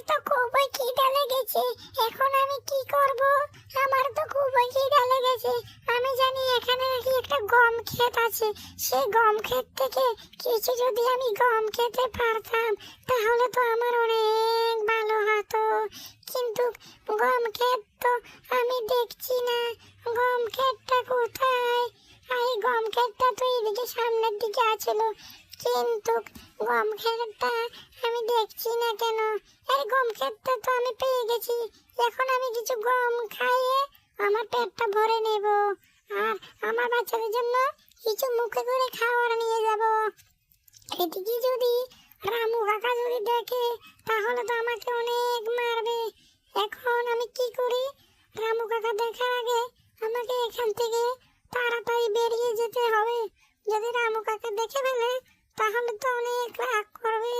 তো খুবই খিদে লেগেছে, এখন আমি কি করব? আমার তো খুবই খিদে লেগেছে। আমি জানি এখানে নাকি একটা গম ক্ষেত আছে, সেই গম ক্ষেত থেকে কিছু যদি আমি গম খেতে পারতাম তাহলে তো আমার অনেক ভালো হতো। কিন্তু গম ক্ষেত তো আমি দেখছি না। গম ক্ষেতটা কোথায়? এই গম ক্ষেতটা তো এদিকে সামনের দিকে আছিল, কিন্তু গম ক্ষেতটা আমি দেখছি না কেন? এই গম ক্ষেতটা তো আমি পেয়ে গেছি। এখন আমি কিছু গম খাইয়ে আমার পেটটা ভরে নেব, আর আমার বাচ্চাদের জন্য কিছু মুখে করে খাবার নিয়ে যাব। এদিকে যদি রামু কাকা যদি দেখে তাহলে তো আমাকে অনেক মারবে। এখন আমি কি করি? রামু কাকা দেখার আগে আমাকে এখান থেকে তাড়াতাড়ি বেরিয়ে যেতে হবে। যদি রামু কাকা দেখে ফেলে তাহলে তো অনেক রাগ করবে।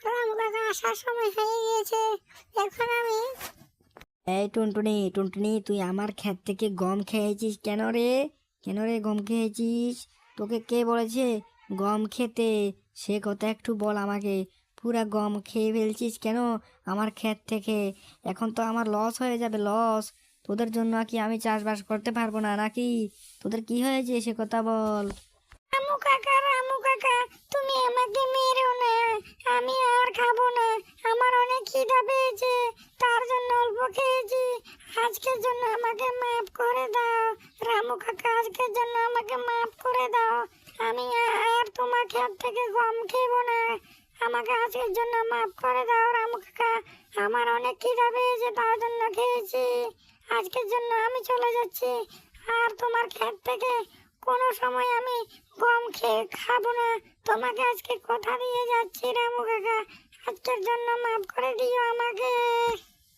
রামু কাকা আসার সময় হয়ে গিয়েছে। এখন আমি এই টুনটুনি টুনটুনি, তুই আমার ক্ষেত থেকে গম খেয়েছিস কেন রে? কেন রে গম খেয়েছিস? তোকে কে বলেছে গম খেতে? সে কথা একটু বল আমাকে। পুরা গম খেয়ে ফেলছিস কেন আমার ক্ষেত থেকে? এখন তো আমার লস হয়ে যাবে, লস। তোদের জন্য কি আমি চাষবাস করতে পারবো না নাকি? তোদের কি হয়েছে সে কথা বল। রামু কাকা, তুমি আমাকে মেরো না। আমি আর খাবো না। আমার অনেক খিদা পেয়েছে, তার জন্য অল্প খেয়েছি। আজকের জন্য আমাকে মাফ করে দাও রামু কাকা, আজকের জন্য আমাকে মাফ করে দাও। আমি আর তোমার ক্ষেত থেকে গম খেবো না। আমাকে আজকের জন্য মাফ করে দাও রামু কাকা। আমার অনেক খিদা পেয়েছে, তার জন্য খেয়েছি। আজকের জন্য আমি চলে যাচ্ছি, আর তোমার ক্ষেত থেকে কোনো সময় আমি গম খেয়ে খাবো না। তোমাকে আজকে কথা দিয়ে যাচ্ছি রামু কাকা, আজকের জন্য মাফ করে দিও আমাকে।